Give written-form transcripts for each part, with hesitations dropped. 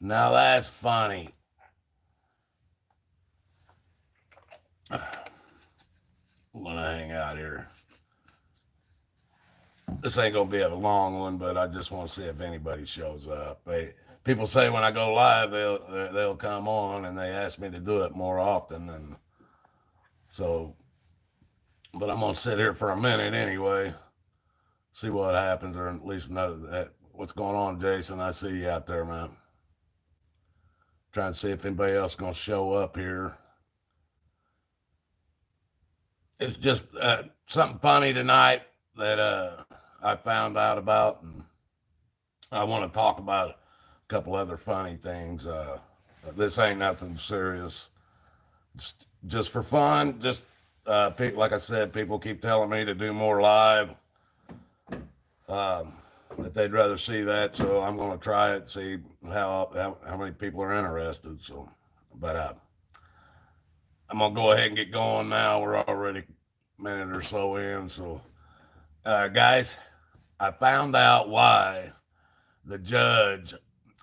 Now that's funny. I'm gonna hang out here. This ain't gonna be a long one, but I just want to see if anybody shows up. People say when I go live, they'll come on, and they ask me to do it more often, and so. But I'm gonna sit here for a minute anyway, see what happens, or at least know that what's going on, Jason. I see you out there, man. Trying to see if anybody else is gonna show up here. It's just something funny tonight that I found out about, and I want to talk about a couple other funny things. This ain't nothing serious, just for fun. Just like I said, people keep telling me to do more live. That they'd rather see that, so I'm going to try it, see how many people are interested. So, but I'm gonna go ahead and get going now. We're already a minute or so in. So, guys, I found out why the judge,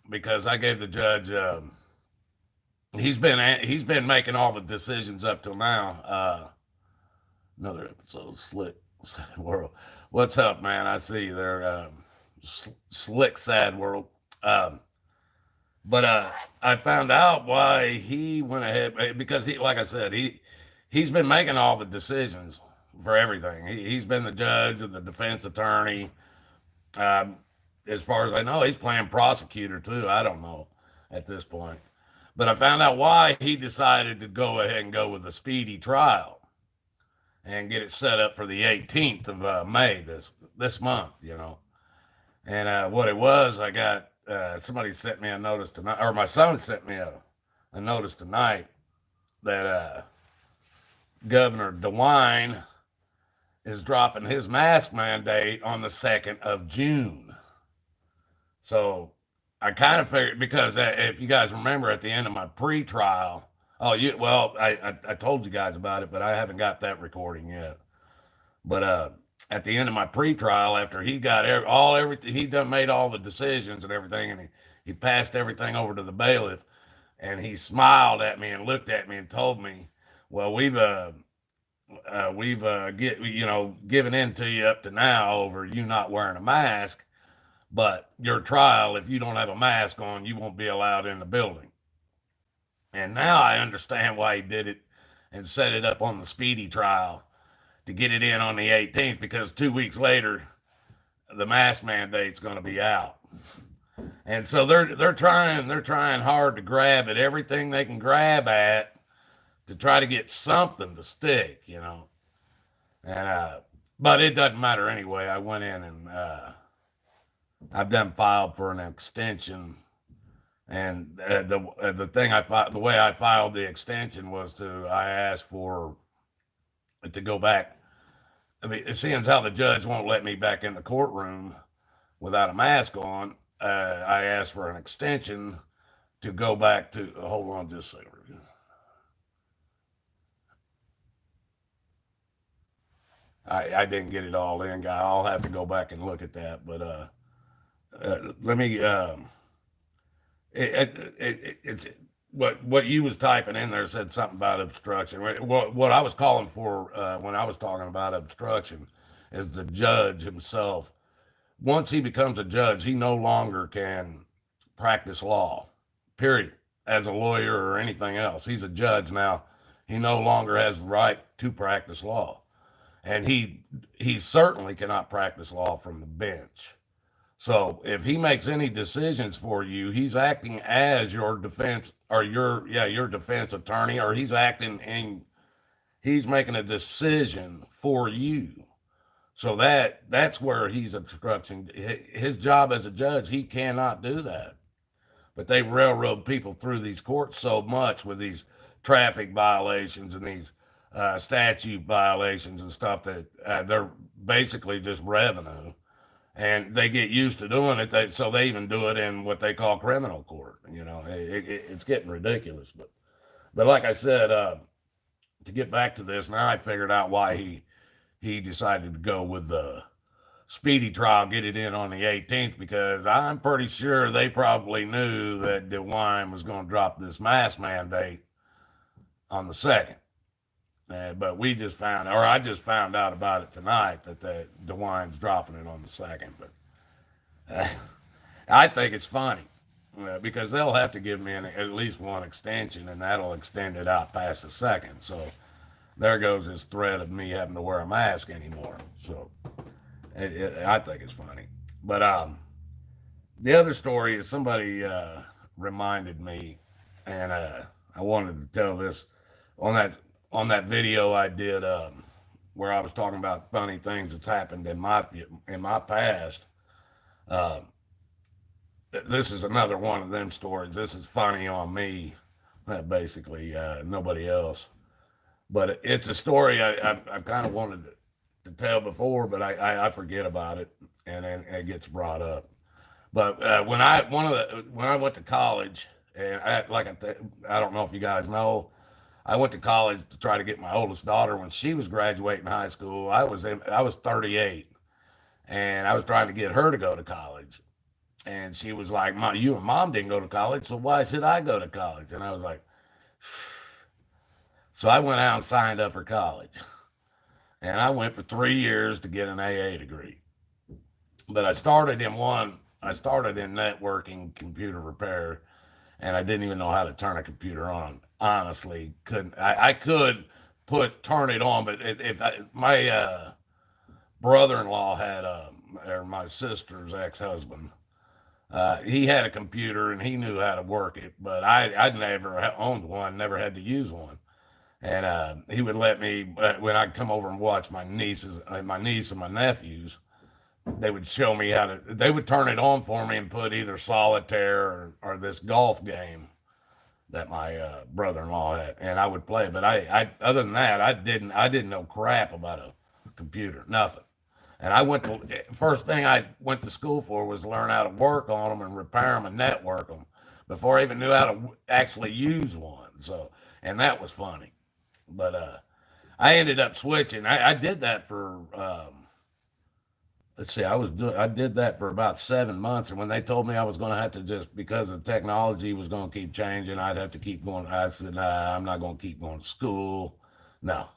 because I gave the judge, he's been making all the decisions up till now. Another episode of Slick Sad World. What's up, man? I see you there. Slick Sad World. But I found out why he went ahead because like I said, he's been making all the decisions for everything. He's been the judge and the defense attorney. Um, as far as I know, he's playing prosecutor too. I don't know at this point, but I found out why he decided to go ahead and go with a speedy trial and get it set up for the 18th of May this month. And what it was, I got somebody sent me a notice tonight, or my son sent me a notice tonight that Governor DeWine is dropping his mask mandate on the 2nd of June. So I kind of figured, because if you guys remember at the end of my pre-trial, I told you guys about it, but I haven't got that recording yet. But at the end of my pre-trial, after he got everything, he done made all the decisions and everything, and he passed everything over to the bailiff, and he smiled at me and looked at me and told me, "Well, given in to you up to now over you not wearing a mask, but your trial, if you don't have a mask on, you won't be allowed in the building." And now I understand why he did it and set it up on the speedy trial to get it in on the 18th, because 2 weeks later the mask mandate's going to be out. And so they're trying hard to grab at everything they can grab at to try to get something to stick. And but it doesn't matter anyway. I went in and I've done filed for an extension, and the way I filed the extension was I asked for it to go back. I mean, it seems how the judge won't let me back in the courtroom without a mask on. I asked for an extension to go back to. Hold on just a second. I didn't get it all in, guy. I'll have to go back and look at that. But let me. It's what you was typing in there said something about obstruction. What I was calling for when I was talking about obstruction is the judge himself. Once he becomes a judge, he no longer can practice law, period, as a lawyer or anything else. He's a judge now. He no longer has the right to practice law. And he certainly cannot practice law from the bench. So if he makes any decisions for you, he's acting as your defense, or your defense attorney, or he's making a decision for you. So that's where he's obstructing his job as a judge. He cannot do that. But they railroad people through these courts so much with these traffic violations and these statute violations and stuff that they're basically just revenue, and they get used to doing it. So they even do it in what they call criminal court. It's getting ridiculous. But like I said, to get back to this, now I figured out why he decided to go with the speedy trial, get it in on the 18th, because I'm pretty sure they probably knew that DeWine was going to drop this mask mandate on the 2nd. But we just found, or I just found out about it tonight, that DeWine's dropping it on the 2nd. But I think it's funny, because they'll have to give me at least one extension, and that'll extend it out past the 2nd. So there goes this threat of me having to wear a mask anymore. So I think it's funny. But the other story is, somebody reminded me, and I wanted to tell this on that video I did, where I was talking about funny things that's happened in my past. Uh, this is another one of them stories. This is funny on me, basically, nobody else. But it's a story I've kind of wanted to tell before, but I forget about it, and then it gets brought up. But when I went to college, and I don't know if you guys know, I went to college to try to get my oldest daughter. When she was graduating high school, I was 38, and I was trying to get her to go to college. And she was like, "Mom, you and Mom didn't go to college, so why should I go to college?" And I was like, so I went out and signed up for college, and I went for 3 years to get an AA degree. But I started in networking, computer repair, and I didn't even know how to turn a computer on. Honestly, couldn't. I could turn it on, but my brother-in-law had or my sister's ex-husband, he had a computer and he knew how to work it, but I'd never owned one, never had to use one. And he would let me, when I'd come over and watch my niece and my nephews, they would show me they would turn it on for me and put either solitaire or this golf game that my brother-in-law had, and I would play. But other than that, I didn't know crap about a computer, nothing. And first thing I went to school for was to learn how to work on them and repair them and network them before I even knew how to actually use one. So, and that was funny. But I ended up switching. I did that for let's see, I did that for about 7 months, and when they told me I was going to have to, just because the technology was going to keep changing, I'd have to keep going. I said, "Nah, I'm not going to keep going to school. No,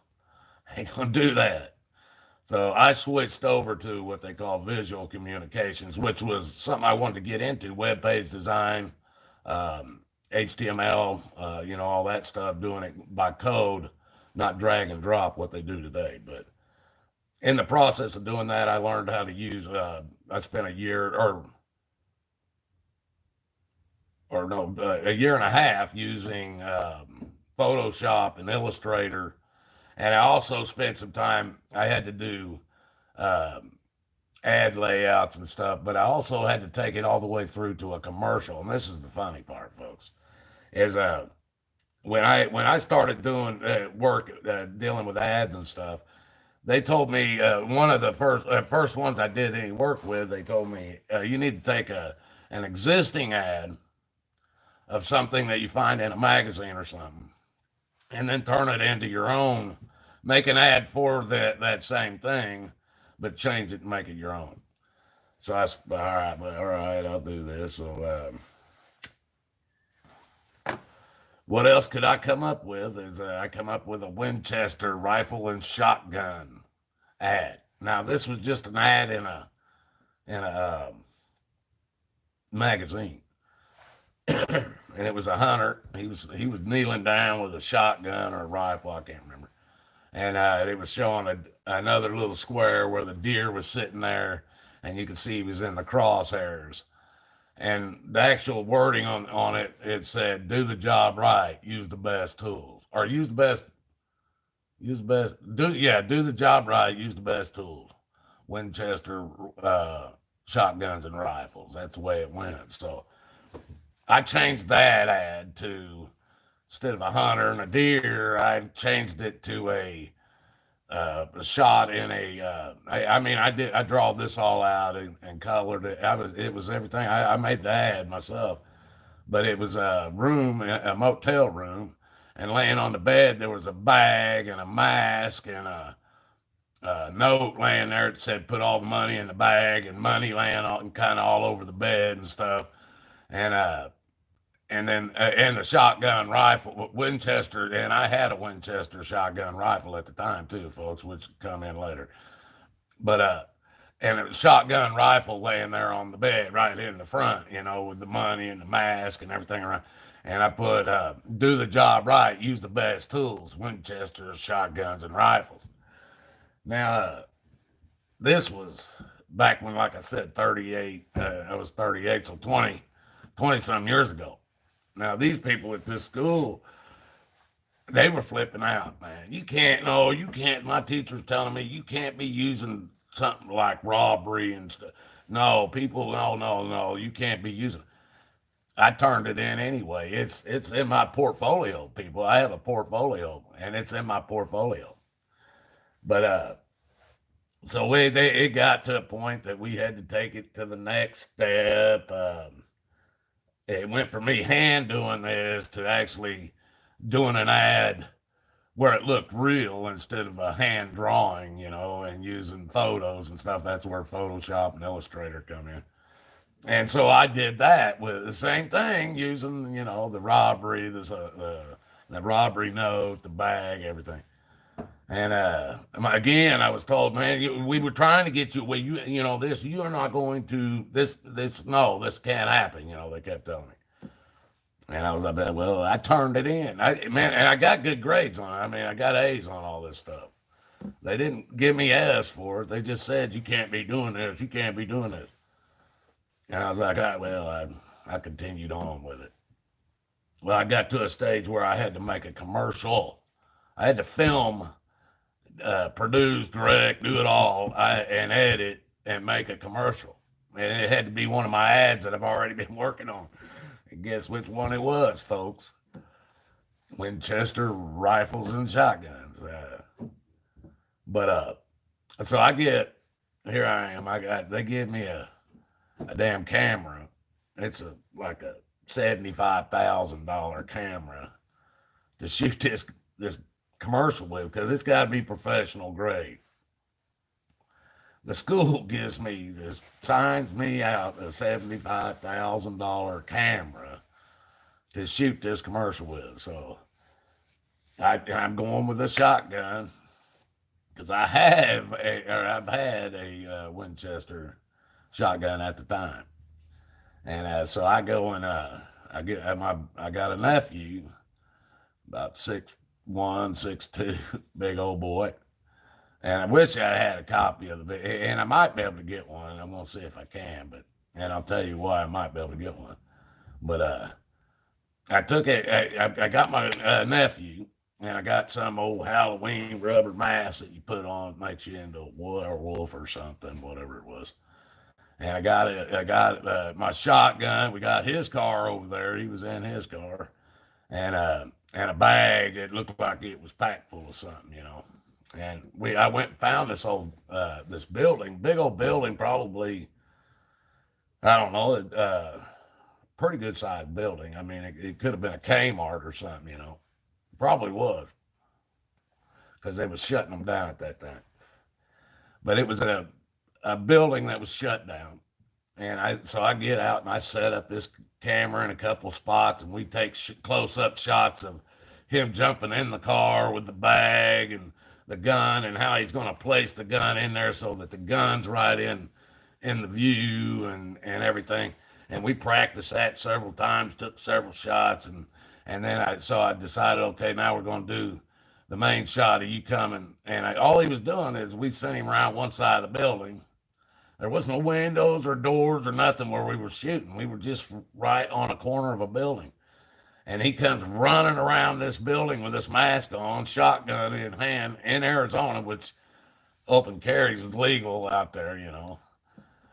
I ain't going to do that." So I switched over to what they call visual communications, which was something I wanted to get into: web page design, HTML, all that stuff, doing it by code, not drag and drop what they do today. But in the process of doing that, I learned how to use. I spent a year or no, a year and a half using Photoshop and Illustrator, and I also spent some time. I had to do um, ad layouts and stuff, but I also had to take it all the way through to a commercial. And this is the funny part, folks, is when I started doing work, dealing with ads and stuff, they told me, one of the first ones I did any work with, they told me, you need to take an existing ad of something that you find in a magazine or something, and then turn it into your own. Make an ad for that same thing, but change it and make it your own. So I said, all right, I'll do this. So what else could I come up with? Is I come up with a Winchester rifle and shotgun ad. Now this was just an ad in a magazine, and it was a hunter. He was kneeling down with a shotgun or a rifle, I can't remember, and it was showing another little square where the deer was sitting there, and you could see he was in the crosshairs. And the actual wording on it, it said, "Do the job right, use the best tools, or do the job right, use the best tools. Winchester shotguns and rifles." That's the way it went. So I changed that ad to, instead of a hunter and a deer, I changed it to a shot in a. I draw this all out and colored it. It was everything. I made the ad myself, but it was a motel room, and laying on the bed there was a bag and a mask and note laying there that said put all the money in the bag, and money laying all, kind of all over the bed and stuff. And then and the shotgun rifle Winchester, and I had a Winchester shotgun rifle at the time too, folks, which come in later. But and it was a shotgun rifle laying there on the bed right in the front, with the money and the mask and everything around. And I put do the job right, use the best tools, Winchesters, shotguns, and rifles. Now this was back when, like I said, 38. I was 38, so 20 some years ago. Now these people at this school, they were flipping out, man. You can't. My teacher's telling me you can't be using something like robbery and stuff. No, people, no, no, no, you can't be using it. I turned it in anyway. It's in my portfolio, people. I have a portfolio, and it's in my portfolio. But so it got to a point that we had to take it to the next step. It went from me hand doing this to actually doing an ad where it looked real instead of a hand drawing, and using photos and stuff. That's where Photoshop and Illustrator come in. And so I did that with the same thing, using, the robbery, the robbery note, the bag, everything. And again, I was told, man, we were trying to get you. Well, this. You are not going to this. No, this can't happen. They kept telling me. And I was like, well, I turned it in. And I got good grades on it. I mean, I got A's on all this stuff. They didn't give me F's for it. They just said, you can't be doing this. You can't be doing this. And I was like, I continued on with it. Well, I got to a stage where I had to make a commercial. I had to film, produce, direct, do it all, and edit and make a commercial. And it had to be one of my ads that I've already been working on. And guess which one it was, folks? Winchester rifles and shotguns. But so here I am. They give me a damn camera. It's like a $75,000 camera to shoot this commercial with, because it's got to be professional grade. The school signs me out a $75,000 camera to shoot this commercial with. So I'm going with a shotgun because I've had a Winchester shotgun at the time. And so I go and I got a nephew, about 6'1", 6'2", big old boy. And I wish I had a copy of the video, and I might be able to get one. I'm gonna see if I can, and I'll tell you why I might be able to get one. But I took it. I got my nephew, and I got some old Halloween rubber mask that you put on, makes you into a werewolf or something, whatever it was. And I got my shotgun. We got his car over there. He was in his car, and a bag that looked like it was packed full of something, And I went and found this building, big old building, probably, I don't know, pretty good sized building. I mean, it could have been a Kmart or something, Probably was, because they was shutting them down at that time. But it was a building that was shut down. And so I get out and I set up this camera in a couple of spots, and we take close up shots of him jumping in the car with the bag and the gun, and how he's going to place the gun in there so that the gun's right in the view and everything. And we practiced that several times, took several shots, and then I decided, okay, now we're going to do the main shot of you coming. And all he was doing is we sent him around one side of the building. There was no windows or doors or nothing where we were shooting. We were just right on a corner of a building. And he comes running around this building with this mask on, shotgun in hand, in Arizona, which open carry is legal out there,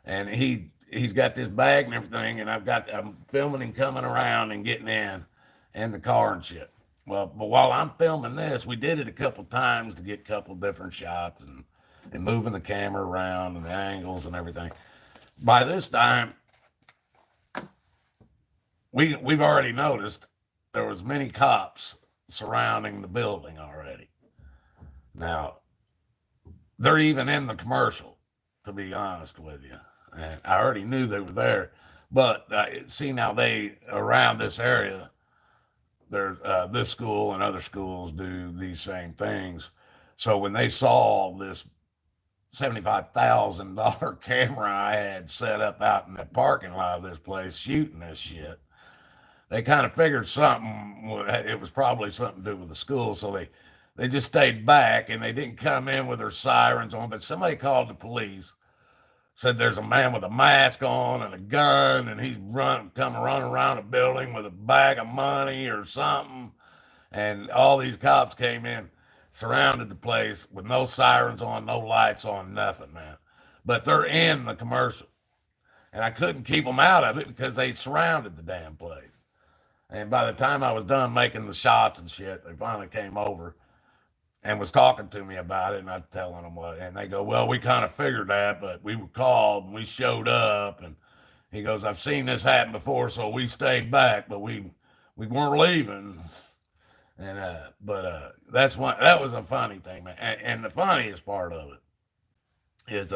And he's got this bag and everything, and I'm filming him coming around and getting in the car and shit. Well, but while I'm filming this, we did it a couple times to get a couple different shots and moving the camera around and the angles and everything. By this time, we've already noticed there was many cops surrounding the building already. Now, They're even in the commercial, to be honest with you. And I already knew they were there, but see now they around this area, there this school and other schools do these same things. So when they saw this $75,000 camera I had set up out in the parking lot of this place shooting this shit, they kind of figured something. It was probably something to do with the school, so they just stayed back and they didn't come in with their sirens on. But somebody called the police, said there's a man with a mask on and a gun, and he's coming running around a building with a bag of money or something. And all these cops came in, surrounded the place with no sirens on, no lights on, nothing, man. But they're in the commercial, and I couldn't keep them out of it because they surrounded the damn place. And by the time I was done making the shots and shit, they finally came over and was talking to me about it, and I was telling them what, and they go, well, we kind of figured that, but we were called and we showed up, and he goes, I've seen this happen before, so we stayed back, but we weren't leaving. And that's one that was a funny thing, man. And the funniest part of it is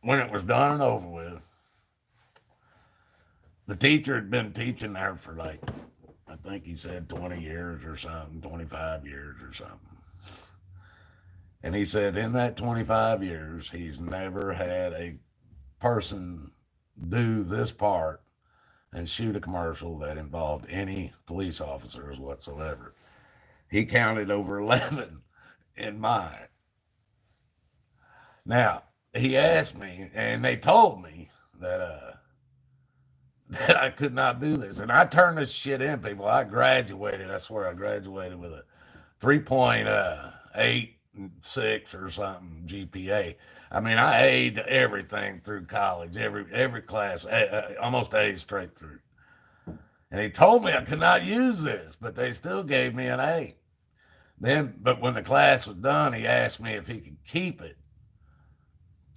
when it was done and over with, the teacher had been teaching there for like, I think he said 20 years or something, 25 years or something. And he said in that 25 years, he's never had a person do this part and shoot a commercial that involved any police officers whatsoever. He counted over 11 in mine. Now, he asked me, and they told me that I could not do this. And I turned this shit in, people. I graduated. I swear I graduated with a 3.86 or something GPA. I mean, I A'd everything through college, every class, almost A straight through. And he told me I could not use this, but they still gave me an A. But when the class was done, he asked me if he could keep it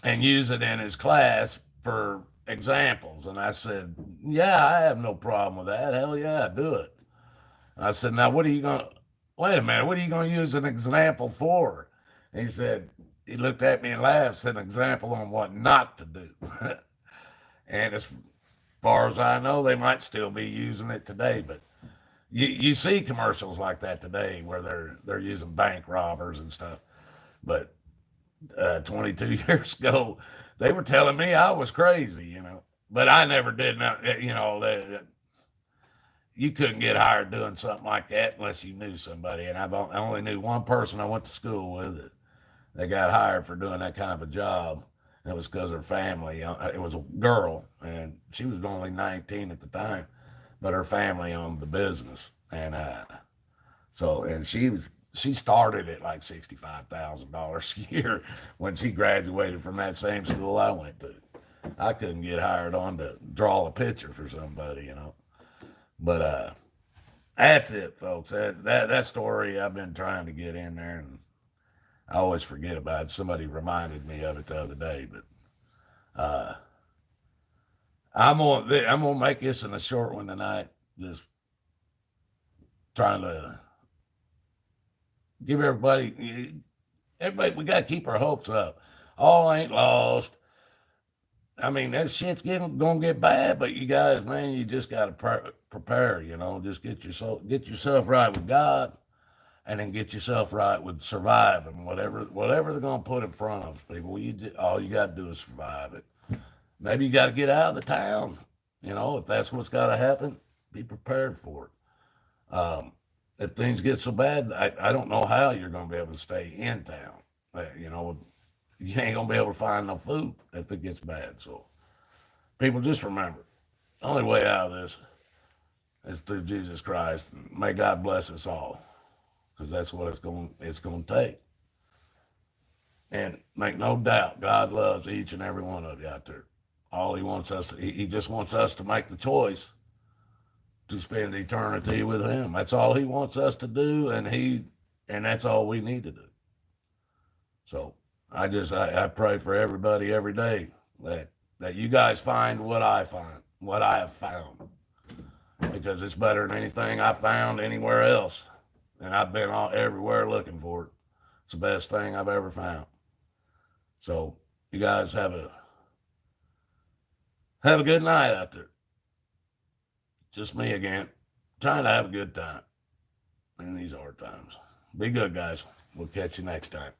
and use it in his class for examples. And I said, yeah, I have no problem with that. Hell yeah, do it. And I said, now, wait a minute, what are you going to use an example for? And he said, he looked at me and laughed, said an example on what not to do. And as far as I know, they might still be using it today, but you see commercials like that today where they're using bank robbers and stuff. But 22 years ago, they were telling me I was crazy, But I never did, you couldn't get hired doing something like that unless you knew somebody. And I only knew one person I went to school with that got hired for doing that kind of a job. And it was because her family, it was a girl, and she was only 19 at the time, but her family owned the business. And and she started at like $65,000 a year when she graduated from that same school I went to. I couldn't get hired on to draw a picture for somebody, But that's it, folks. That story I've been trying to get in there, and I always forget about it. Somebody reminded me of it the other day, but I'm gonna make this in a short one tonight. Just trying to give everybody, we got to keep our hopes up. All ain't lost. I mean, that shit's gonna get bad, but you guys, man, you just got to prepare. Just get yourself right with God, and then get yourself right with surviving whatever they're gonna put in front of people. All you got to do is survive it. Maybe you got to get out of the town. If that's what's got to happen, be prepared for it. If things get so bad, I don't know how you're going to be able to stay in town. You ain't going to be able to find no food if it gets bad. So, people, just remember, the only way out of this is through Jesus Christ. May God bless us all, because that's what it's going to take. And make no doubt, God loves each and every one of you out there. All he wants he just wants us to make the choice to spend eternity with him. That's all he wants us to do, and that's all we need to do. So I pray for everybody every day that you guys find what I have found, because it's better than anything I found anywhere else, and I've been everywhere looking for it. It's the best thing I've ever found. So you guys have a good night out there. Just me again, trying to have a good time in these hard times. Be good, guys. We'll catch you next time.